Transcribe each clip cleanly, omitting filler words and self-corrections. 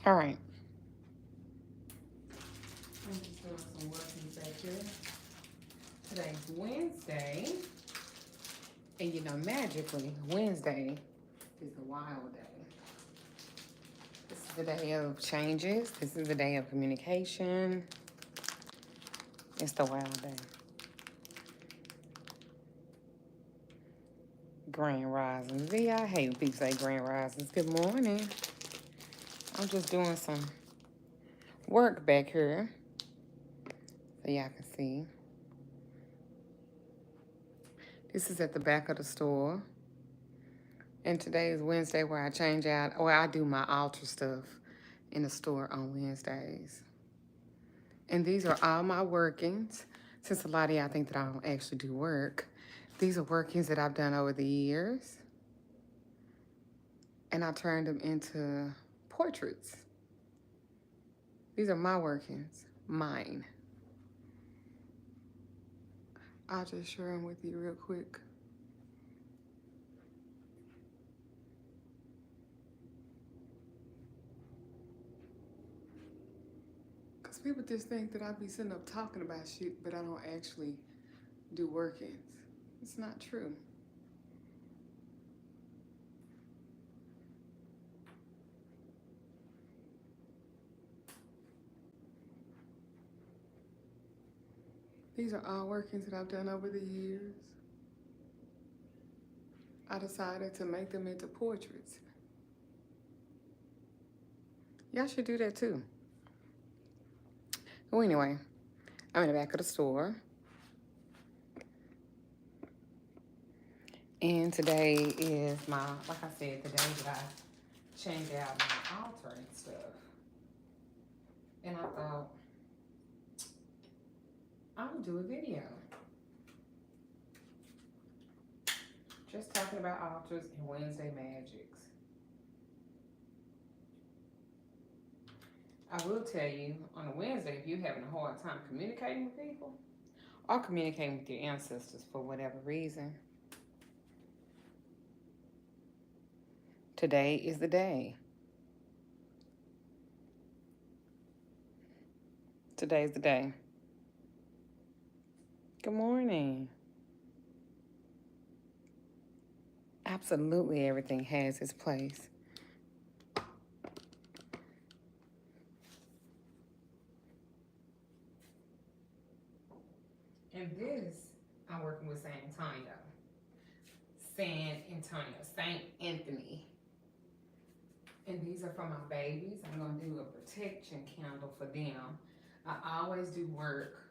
All right. I'm just doing some workings back here. Today's Wednesday. And you know, magically, Wednesday is the wild day. This is the day of changes. This is the day of communication. It's the wild day. Grand Risings. See, I hate when people say Grand Risings. Good morning. I'm just doing some work back here so y'all can see. This is at the back of the store. And today is Wednesday where I change out, or I do my altar stuff in the store on Wednesdays. And these are all my workings. Since a lot of y'all think that I don't actually do work, these are workings that I've done over the years. And I turned them into portraits. These are my workings, mine. I'll just share them with you real quick. Because people just think that I be sitting up talking about shit, but I don't actually do workings. It's not true. These are all workings that I've done over the years. I decided to make them into portraits. Y'all should do that too. Well, anyway, I'm in the back of the store. And today is my, like I said, the day that I changed out my altar and stuff. And I thought, I would do a video. Just talking about altars and Wednesday magics. I will tell you, on a Wednesday, if you're having a hard time communicating with people or communicating with your ancestors for whatever reason, today is the day. Today's the day. Good morning. Absolutely everything has its place. And this, I'm working with San Antonio. Saint Anthony. And these are for my babies. I'm gonna do a protection candle for them. I always do work.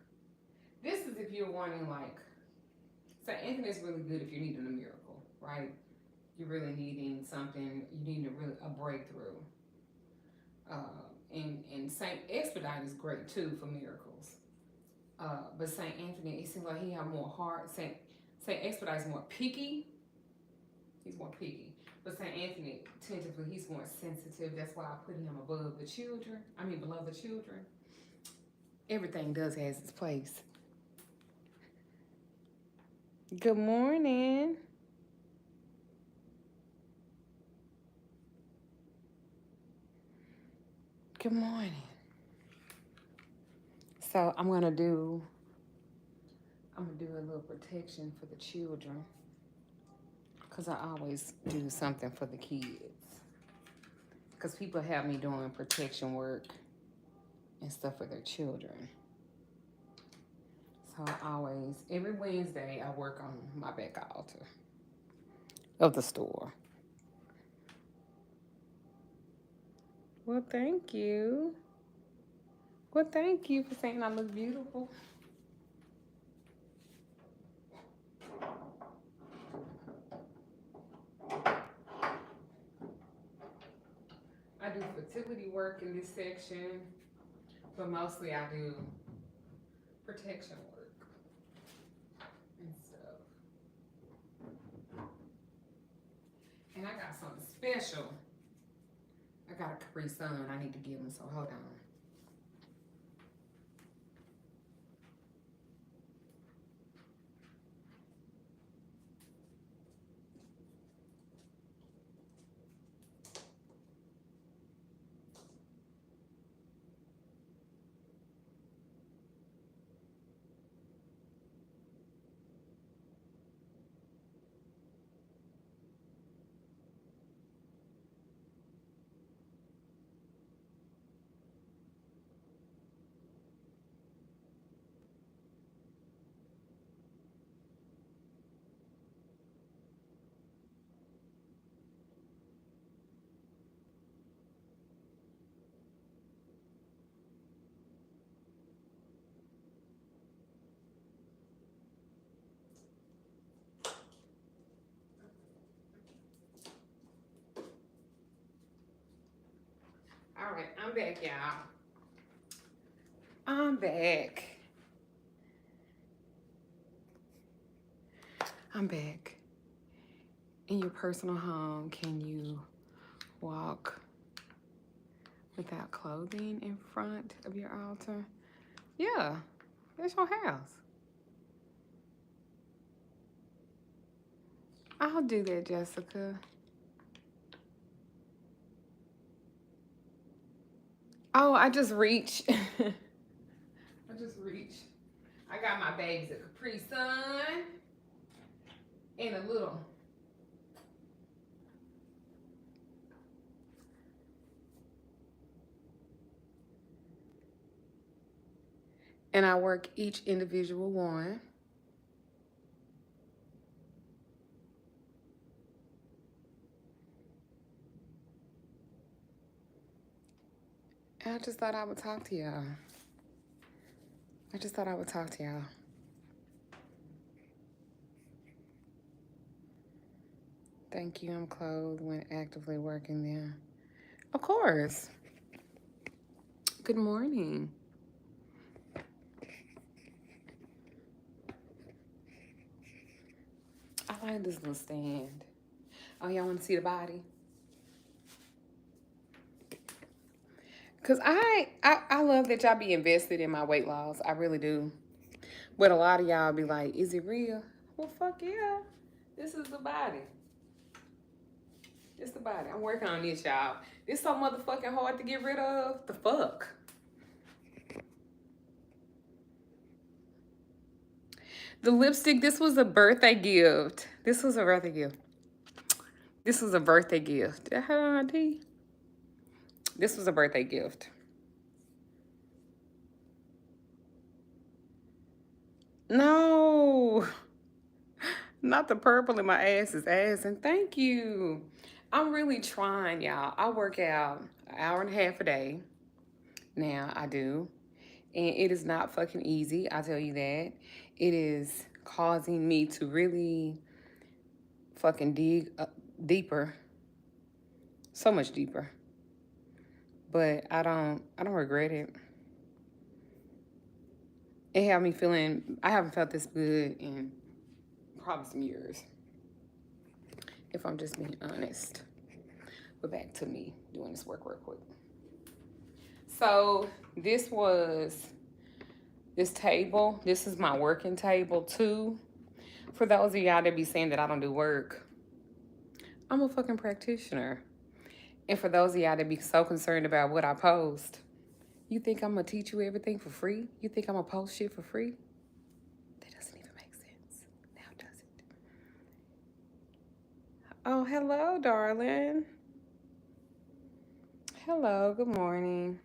This is if you're wanting, like, Saint Anthony is really good if you're needing a miracle, right? You're really needing something, you need a breakthrough. And Saint Expedite is great too for miracles. But Saint Anthony, it seems like he have more heart. Saint Expedite is more picky. He's more picky. But Saint Anthony, tentatively, he's more sensitive. That's why I put him above the children. Below the children. Everything does has its place. Good morning. Good morning. So I'm gonna do a little protection for the children, because I always do something for the kids. Because people have me doing protection work and stuff for their children. So I always, every Wednesday, I work on my back altar of the store. Well, thank you. Well, thank you for saying I look beautiful. I do fertility work in this section, but mostly I do protection work and stuff. And I got something special. I got a Capri Sun I need to give him, so hold on. back, y'all. I'm back. I'm back. In your personal home, can you walk without clothing in front of your altar? Yeah, that's your house. I'll do that, Jessica. Oh, I just reached. I got my babies a Capri Sun and a little. And I work each individual one. And I just thought I would talk to y'all. Thank you. I'm clothed when actively working there. Of course. Good morning. I like this little stand. Oh, y'all want to see the body? Because I love that y'all be invested in my weight loss. I really do. But a lot of y'all be like, is it real? Well, fuck yeah. This is the body. It's the body. I'm working on this, y'all. It's so motherfucking hard to get rid of. The fuck? The lipstick, this was a birthday gift. This was a birthday gift. This was a birthday gift. Did I have on my tea? This was a birthday gift. No. Not the purple in my ass is ass. And thank you. I'm really trying, y'all. I work out an hour and a half a day. Now, I do. And it is not fucking easy. I tell you that. It is causing me to really fucking dig deeper. So much deeper. But I don't regret it. It had me feeling, I haven't felt this good in probably some years, if I'm just being honest. But back to me doing this work real quick. So this table. This is my working table too. For those of y'all that be saying that I don't do work, I'm a fucking practitioner. And for those of y'all that be so concerned about what I post, you think I'm gonna teach you everything for free? You think I'm gonna post shit for free? That doesn't even make sense. Now does it? Oh, hello, darling. Hello, good morning.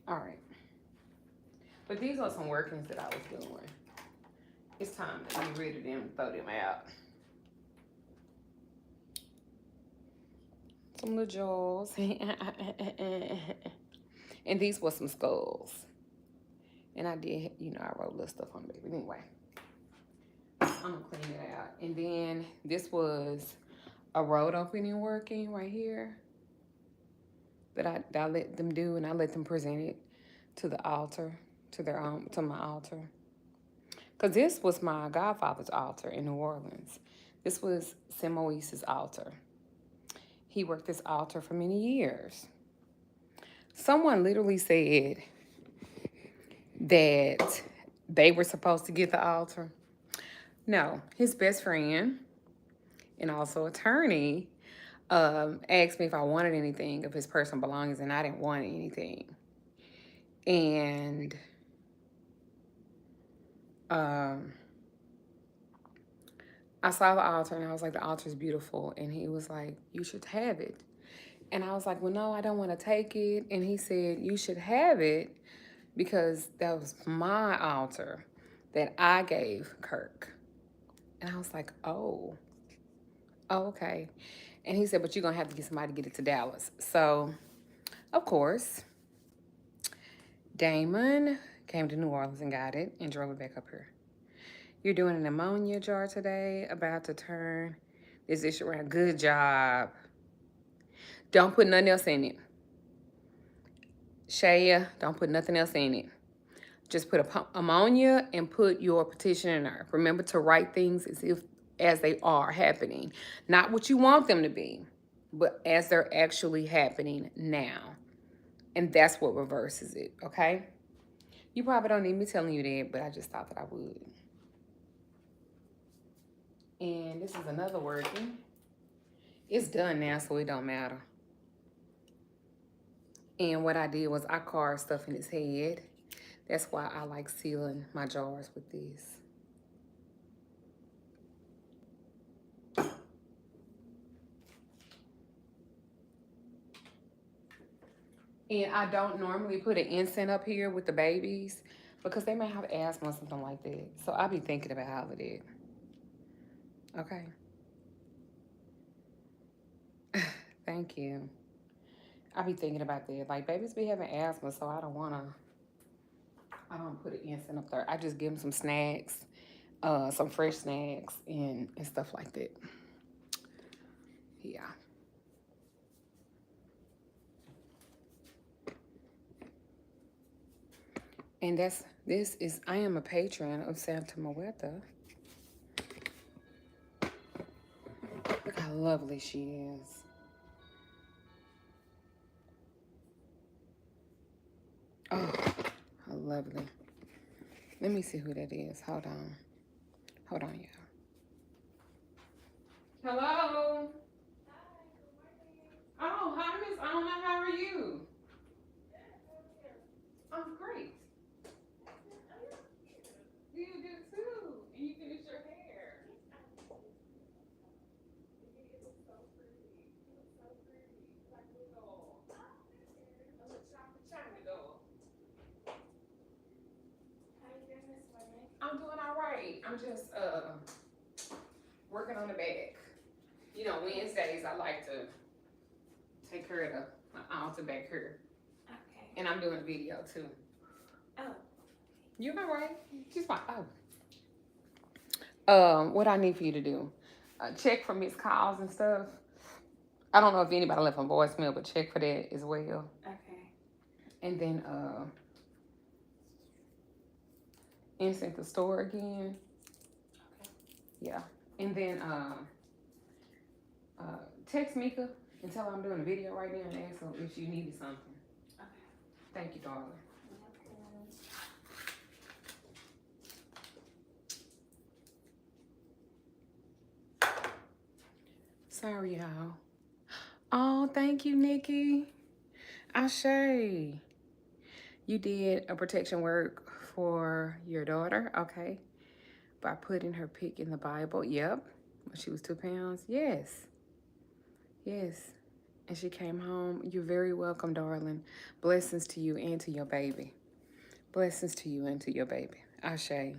All right. But these are some workings that I was doing. It's time to get rid of them, throw them out. Some little jewels. And these were some skulls. And I did, I wrote little stuff on it. But anyway, I'm gonna clean it out. And then this was a road opening working right here that I let them do, and I let them present it to the altar, to my altar. Because this was my godfather's altar in New Orleans. This was Samois's altar. He worked this altar for many years. Someone literally said that they were supposed to get the altar. No, his best friend and also attorney asked me if I wanted anything of his personal belongings, and I didn't want anything. And I saw the altar, and I was like, the altar's beautiful. And he was like, you should have it. And I was like, well, no, I don't want to take it. And he said, you should have it because that was my altar that I gave Kirk. And I was like, oh, okay. And he said, but you're going to have to get somebody to get it to Dallas. So, of course, Damon came to New Orleans and got it and drove it back up here. You're doing an ammonia jar today, about to turn this issue around. Good job. Don't put nothing else in it. Shea, don't put nothing else in it. Just put ammonia and put your petitioner. Remember to write things as they are happening. Not what you want them to be, but as they're actually happening now. And that's what reverses it, okay? You probably don't need me telling you that, but I just thought that I would. And this is another working. It's done now, so it don't matter. And what I did was I carved stuff in his head. That's why I like sealing my jars with this. And I don't normally put an incense up here with the babies because they may have asthma or something like that. So I'll be thinking about all of that. Okay. Thank you. I'll be thinking about that. Like, babies be having asthma, so I don't put an incense up there. I just give them some snacks, some fresh snacks and stuff like that. Yeah. And I am a patron of Santa Muerte. Look how lovely she is. Oh, how lovely. Let me see who that is. Hold on. Hold on, y'all. Hello. Hi, good morning. Oh, hi, Miss Anna. How are you? I'm great. You do too. And you finished your hair. It looks so pretty. You look so pretty. Like a little shiny doll. How you doing this morning? I'm doing all right. I'm just working on the back. You know, Wednesdays I like to take care of my altar back here. Okay. And I'm doing a video too. Oh. You're all right. She's fine. What I need for you to do, check for missed calls and stuff. I don't know if anybody left a voicemail, but check for that as well. Okay. And then insert the store again. Okay. Yeah. And then text Mika and tell her I'm doing a video right now and ask her if she needed something. Okay. Thank you, darling. Sorry, y'all. Oh, thank you, Nikki. Ashe. You did a protection work for your daughter, okay? By putting her pick in the Bible. Yep. When she was 2 pounds. Yes. Yes. And she came home. You're very welcome, darling. Blessings to you and to your baby. Blessings to you and to your baby. Ashe.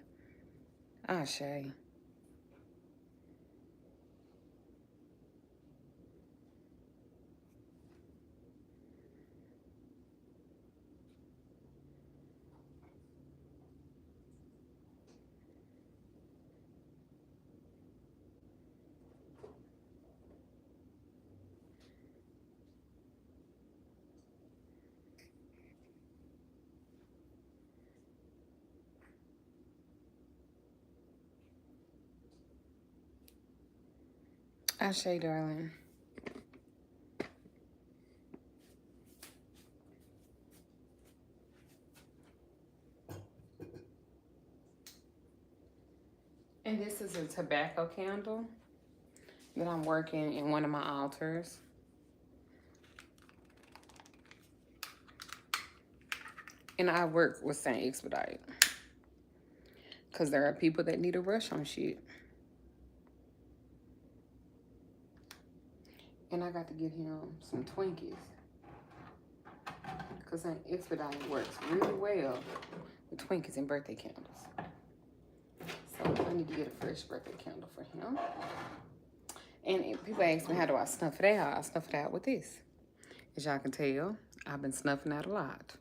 Ashe. Ashe, darling. And this is a tobacco candle that I'm working in one of my altars. And I work with St. Expedite. Because there are people that need a rush on shit. And I got to get him some Twinkies. Because St. Expedite works really well with Twinkies and birthday candles. So I need to get a fresh birthday candle for him. And if people ask me, how do I snuff it out? I snuff it out with this. As y'all can tell, I've been snuffing out a lot.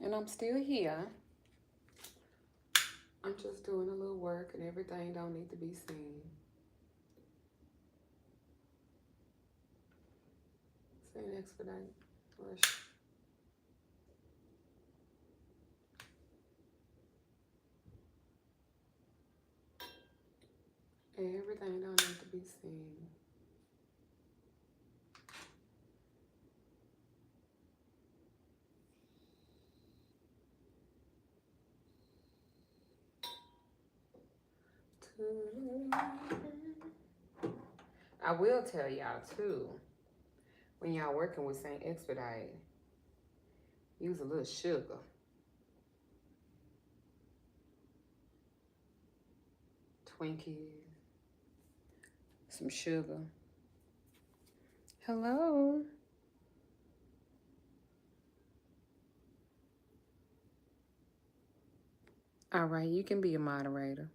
And I'm still here. I'm just doing a little work and everything don't need to be seen. Saying Expedite. Rush. Everything don't need to be seen. I will tell y'all too, when y'all working with St. Expedite, use a little sugar. Twinkies, some sugar. Hello. All right, you can be a moderator.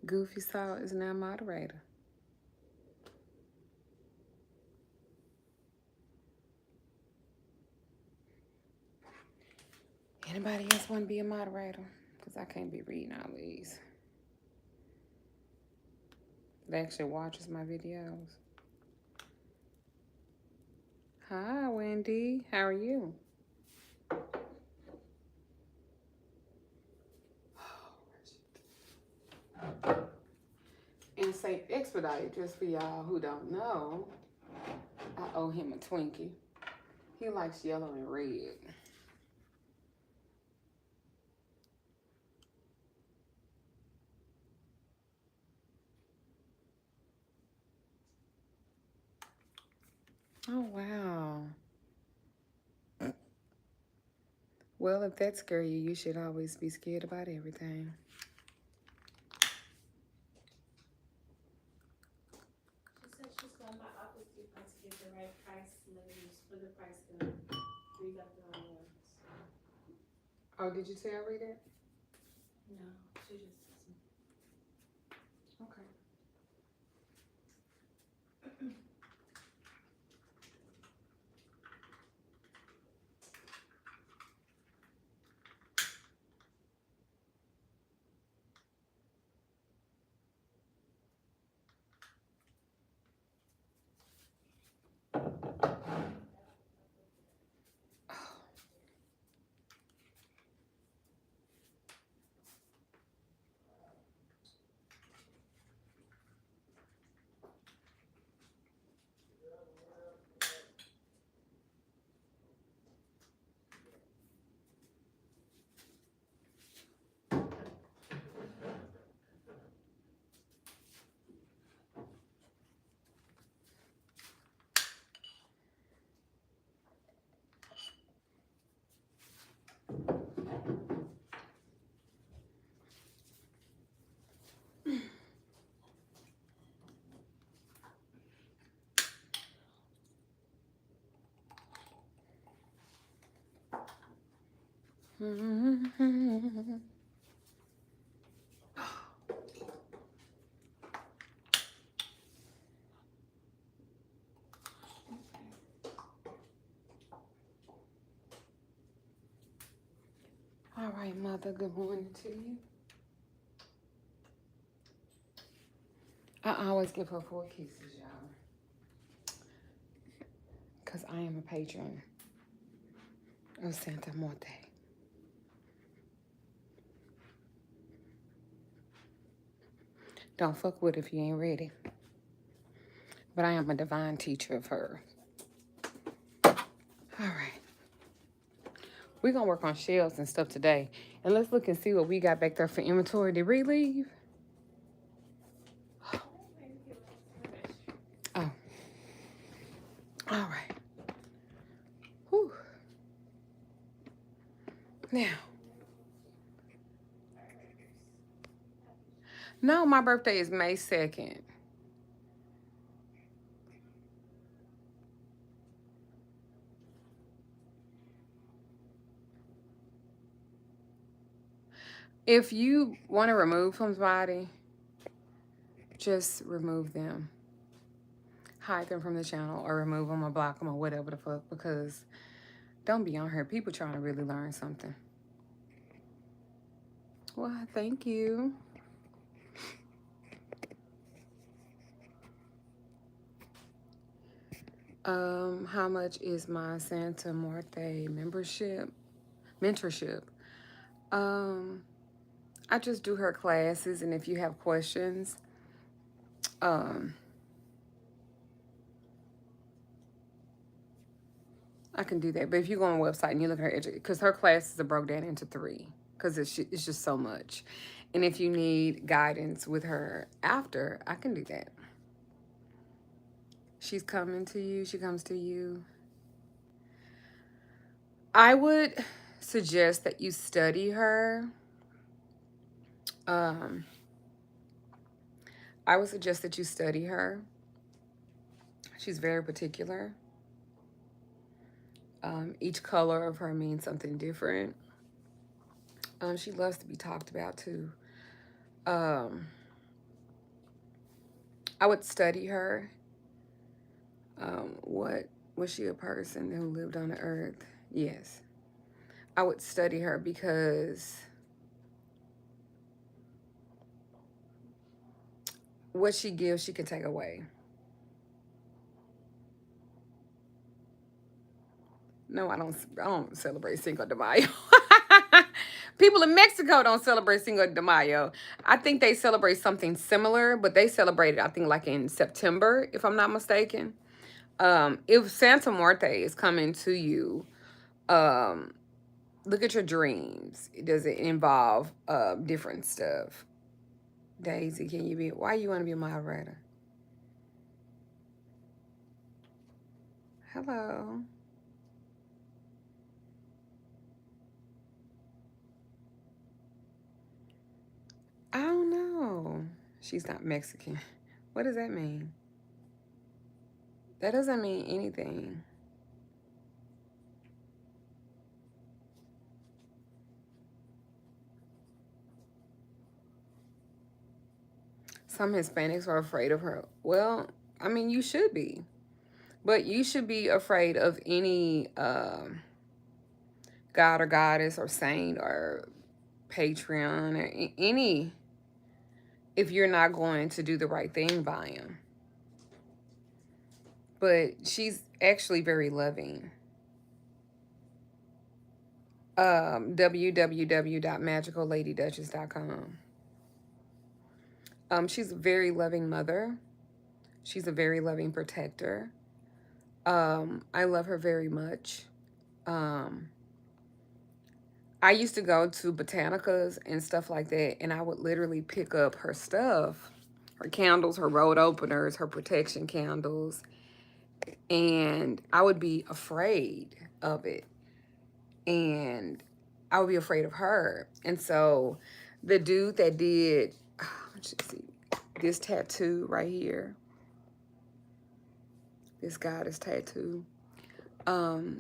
Goofy Salt is now moderator. Anybody else want to be a moderator? Because I can't be reading all these. It actually watches my videos. Hi, Wendy. How are you? And St. Expedite, just for y'all who don't know, I owe him a Twinkie. He likes yellow and red. Oh, wow. Well, if that scares you, you should always be scared about everything. She said she's going to my office to get the right price ladies for the price to read up the wrong ones. Oh, did you tell her that? No, she just doesn't. Okay. All right, Mother, good morning to you. I always give her 4 kisses, y'all. Because I am a patron of Santa Muerte. Don't fuck with it if you ain't ready. But I am a divine teacher of her. All right. We're going to work on shelves and stuff today. And let's look and see what we got back there for inventory. Did we leave? Oh. All right. Whew. Now. No, my birthday is May 2nd. If you want to remove somebody, just remove them. hide them from the channel or remove them or block them or whatever the fuck, because don't be on here. People trying to really learn something. Well, thank you. How much is my Santa Muerte mentorship? I just do her classes, and if you have questions, I can do that. But if you go on the website and you look at her, because her classes are broke down into 3, because it's just so much. And if you need guidance with her after, I can do that. She's coming to you. She comes to you. I would suggest that you study her. I would suggest that you study her. She's very particular. Each color of her means something different. She loves to be talked about too. I would study her. What was she, a person who lived on the earth? Yes. I would study her because what she gives, she can take away. No, I don't celebrate Cinco de Mayo. People in Mexico don't celebrate Cinco de Mayo. I think they celebrate something similar, but they celebrate it, I think, like in September, if I'm not mistaken. If Santa Muerte is coming to you, look at your dreams. Does it involve different stuff? Daisy, can you be? Why you want to be a moderator? Hello. I don't know. She's not Mexican. What does that mean? That doesn't mean anything. Some Hispanics are afraid of her. Well, I mean, you should be. But you should be afraid of any god or goddess or saint or patron or any, if you're not going to do the right thing by him. But she's actually very loving. www.magicalLadyDuchess.com. She's a very loving mother. She's a very loving protector. I love her very much. I used to go to botanicas and stuff like that, and I would literally pick up her stuff, her candles, her road openers, her protection candles, and I would be afraid of it. And I would be afraid of her. And so the dude that did, let's see, this tattoo right here, this goddess tattoo,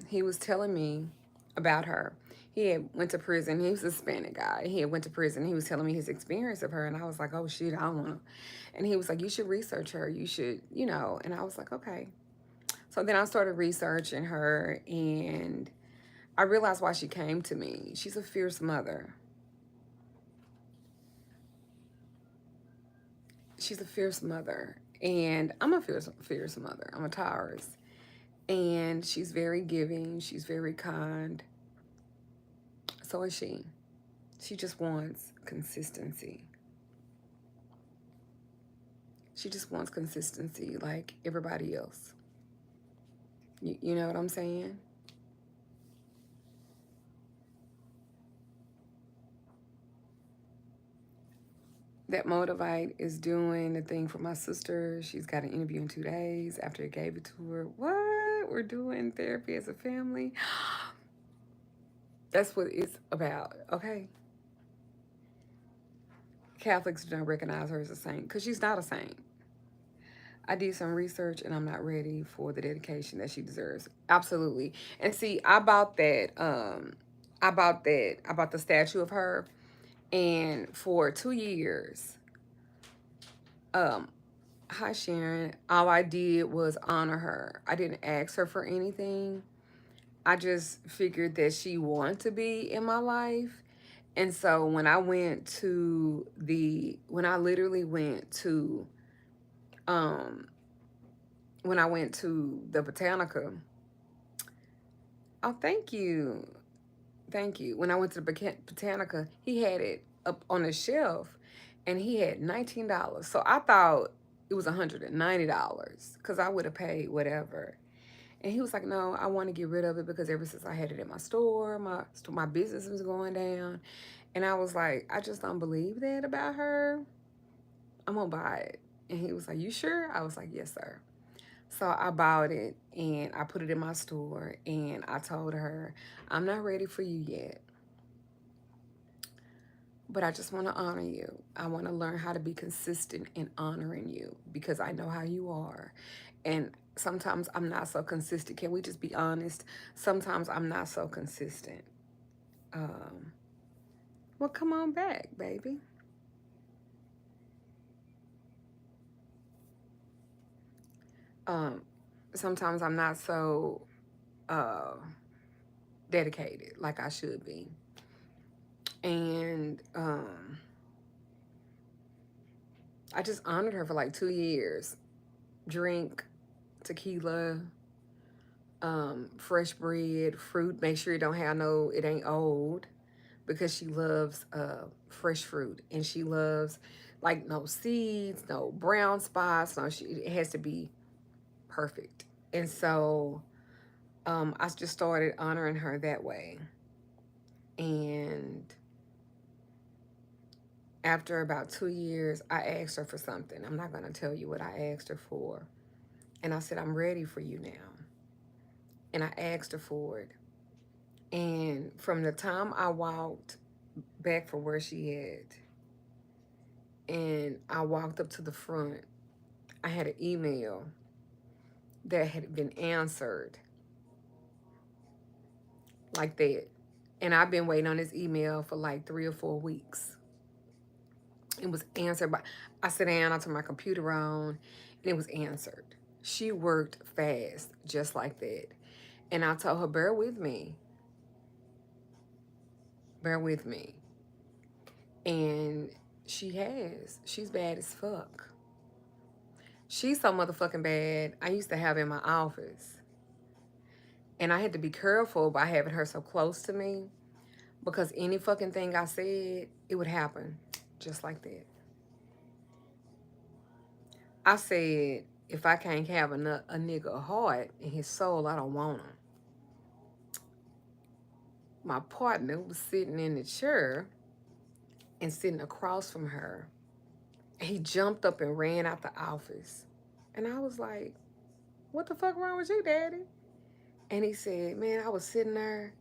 he was telling me about her. He had went to prison. He was a Hispanic guy. He had went to prison. He was telling me his experience of her, and I was like, oh shit, I don't want to. And he was like, you should research her. You should, you know. And I was like, okay. So then I started researching her, and I realized why she came to me. She's a fierce mother. She's a fierce mother, and I'm a fierce mother. I'm a Taurus, and she's very giving. She's very kind. So is she. She just wants consistency. She just wants consistency like everybody else. You know what I'm saying? That Motivate is doing the thing for my sister. She's got an interview in 2 days after I gave it to her. What? We're doing therapy as a family. That's what it's about, okay? Catholics don't recognize her as a saint because she's not a saint. I did some research and I'm not ready for the dedication that she deserves. Absolutely. And see, I bought the statue of her, and for 2 years, Hi, Sharon. All I did was honor her. I didn't ask her for anything. I just figured that she wanted to be in my life. And so when I literally went to, um, when I went to the Botanica, oh, thank you. Thank you. When I went to the Botanica, he had it up on the shelf and he had $19. So I thought it was $190 because I would have paid whatever. And he was like, "No, I want to get rid of it because ever since I had it in my store, my business was going down." And I was like, "I just don't believe that about her. I'm gonna buy it." And he was like, "You sure?" I was like, "Yes, sir." So I bought it and I put it in my store and I told her, "I'm not ready for you yet, but I just want to honor you. I want to learn how to be consistent in honoring you because I know how you are. And sometimes I'm not so consistent. Can we just be honest? Sometimes I'm not so consistent. Um, well, come on back, baby." Um, Sometimes I'm not so uh, dedicated like I should be. And I just honored her for like 2 years. Drink, tequila, fresh bread, fruit. Make sure it ain't old because she loves fresh fruit and she loves like no seeds, no brown spots. No, it has to be perfect. And so I just started honoring her that way. And after about 2 years, I asked her for something. I'm not going to tell you what I asked her for. And I said, "I'm ready for you now." And I asked her for it. And from the time I walked back from where she at, and I walked up to the front, I had an email that had been answered like that. And I've been waiting on this email for like 3 or 4 weeks. It was answered by, I sat down, I turned my computer on, and it was answered. She worked fast, just like that. And I told her, bear with me. Bear with me. And she has. She's bad as fuck. She's so motherfucking bad. I used to have her in my office. And I had to be careful by having her so close to me because any fucking thing I said, it would happen just like that. I said, if I can't have a nigga heart and his soul, I don't want him. My partner was sitting in the chair and sitting across from her. He jumped up and ran out the office. And I was like, "What the fuck wrong with you, daddy?" And he said, "Man, I was sitting there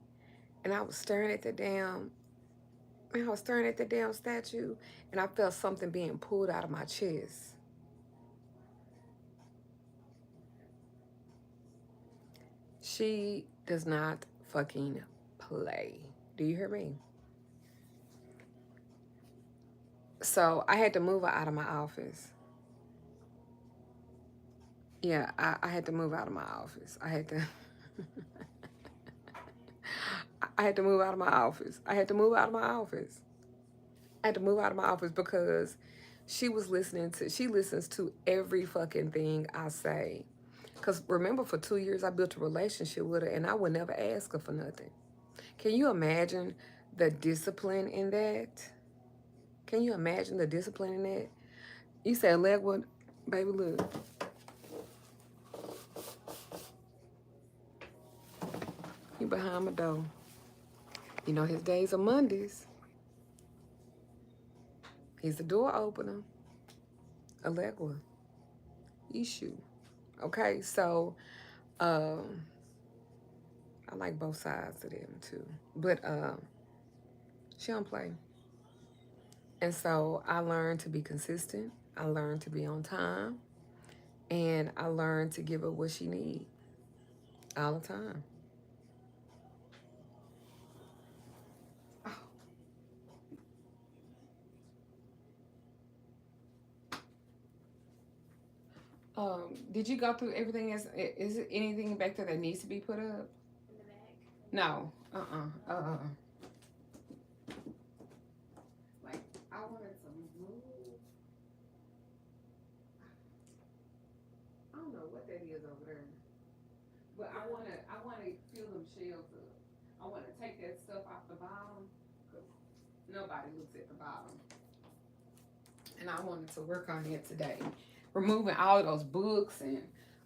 and I was staring at the damn statue and I felt something being pulled out of my chest." She does not fucking play. Do you hear me? So I had to move her out of my office. Yeah, I had to move out of my office. I had to I had to move out of my office. I had to move out of my office. I had to move out of my office because she listens to every fucking thing I say. Because remember, for 2 years, I built a relationship with her and I would never ask her for nothing. Can you imagine the discipline in that? Can you imagine the discipline in that? You said, "Legwood, baby, look. He behind my door. You know his days are Mondays. He's the door opener. Allegra. Issue. Okay, so um, I like both sides of them too. But she don't play. And so I learned to be consistent. I learned to be on time. And I learned to give her what she needs all the time. Oh, Did you go through everything? Is it anything back there that needs to be put up? In the back. No. Like I wanted to move. I don't know what that is over there, but I wanna fill them shelves up. I wanna take that stuff off the bottom because nobody looks at the bottom, and I wanted to work on it today, removing all of those books and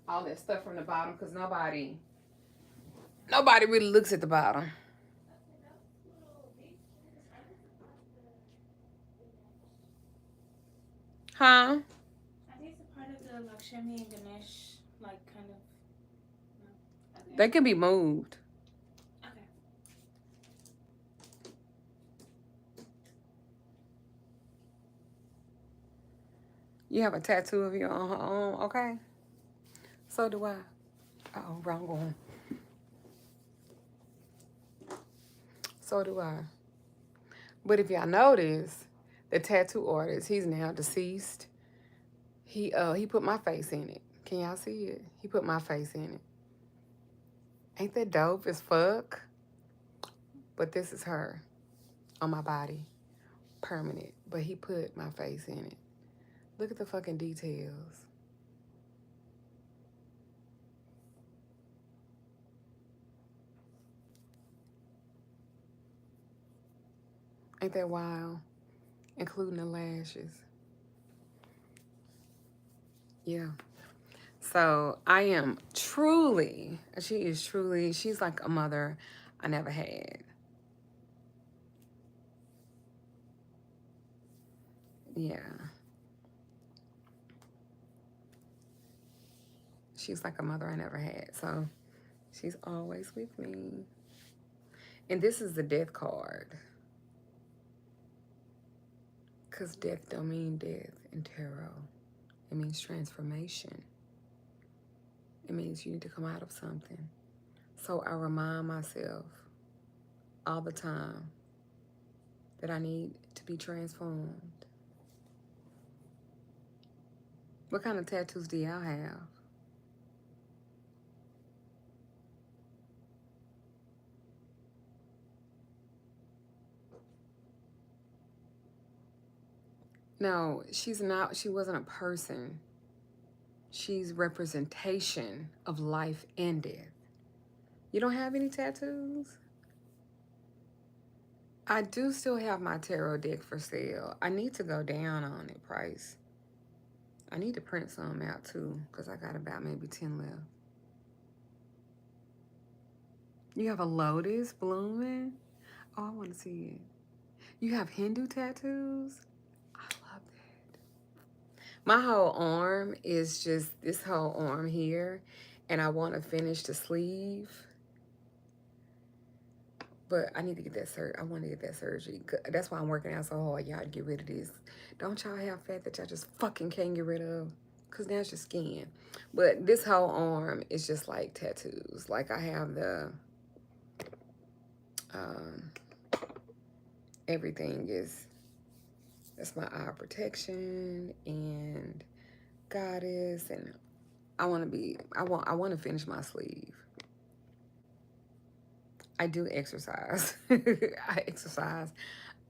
all that stuff from the bottom because nobody really looks at the bottom. Huh? I think it's a part of the Lakshmi and Ganesh, like kind of. No. Okay. They can be moved. Okay. You have a tattoo of your own, okay? So do I. Uh-oh, wrong one. So do I. But if y'all notice, the tattoo artist, he's now deceased. He put my face in it. Can y'all see it? He put my face in it. Ain't that dope as fuck? But this is her on my body. Permanent. But he put my face in it. Look at the fucking details. Ain't that wild? Including the lashes. Yeah. So I am truly, she's like a mother I never had. Yeah. She's like a mother I never had. So she's always with me. And this is the death card. Because death don't mean death in tarot. It means transformation. It means you need to come out of something. So I remind myself all the time that I need to be transformed. What kind of tattoos do y'all have? No, she wasn't a person. She's representation of life and death. You don't have any tattoos? I do still have my tarot deck for sale. I need to go down on it, price. I need to print some out too, because I got about maybe 10 left. You have a lotus blooming? Oh, I want to see it. You have Hindu tattoos? I love that. My whole arm is just this whole arm here, and I want to finish the sleeve. But I need to get that surgery. I want to get that surgery. That's why I'm working out so hard, y'all, to get rid of this. Don't y'all have fat that y'all just fucking can't get rid of? Because that's your skin. But this whole arm is just like tattoos. Like I have the... everything is... That's my eye protection and goddess. And I want to finish my sleeve. I do exercise. I exercise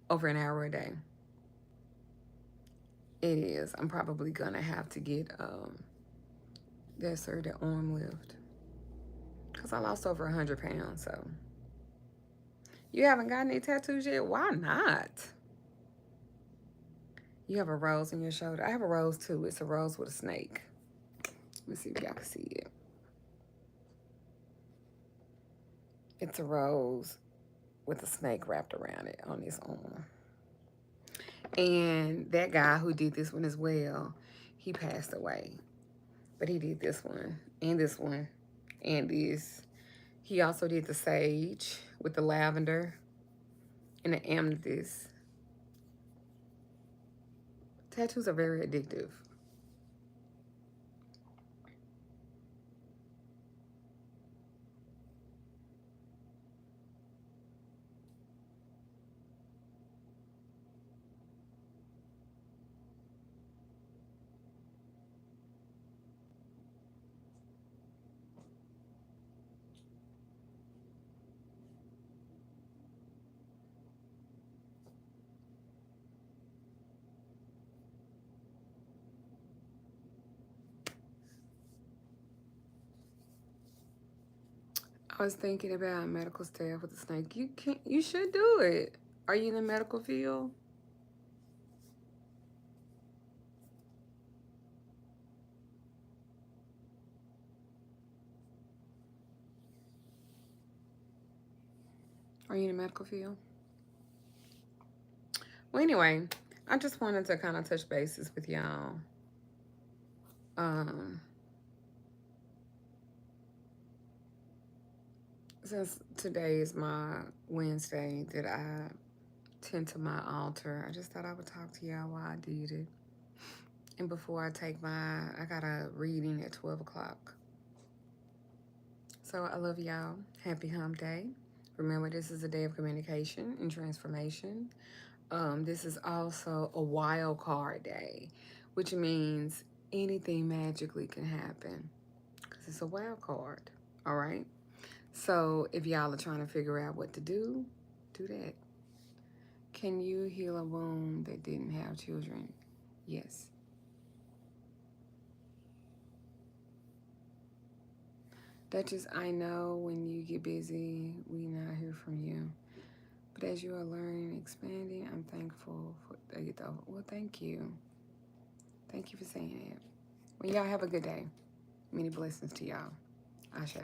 over an hour a day. It is. I'm probably gonna have to get that arm lift. Because I lost over 100 pounds, so. You haven't got any tattoos yet? Why not? You have a rose in your shoulder. I have a rose too. It's a rose with a snake. Let me see if y'all can see it. It's a rose with a snake wrapped around it on his arm. And that guy who did this one as well, he passed away. But he did this one, and this. He also did the sage with the lavender and the amethyst. Tattoos are very addictive. was thinking about medical staff with the snake. You should do it. Are you in the medical field? Are you in the medical field? Well, anyway, I just wanted to kind of touch bases with y'all. Since today is my Wednesday that I tend to my altar, I just thought I would talk to y'all while I did it. And before I take I got a reading at 12 o'clock. So I love y'all. Happy hump day. Remember, this is a day of communication and transformation. This is also a wild card day, which means anything magically can happen because it's a wild card. All right. So if y'all are trying to figure out what to do that. Can you heal a womb that didn't have children? Yes. Duchess, I know when you get busy, we not hear from you. But as you are learning and expanding, I'm thankful for well, thank you. Thank you for saying it. Well, y'all have a good day. Many blessings to y'all. Ashe.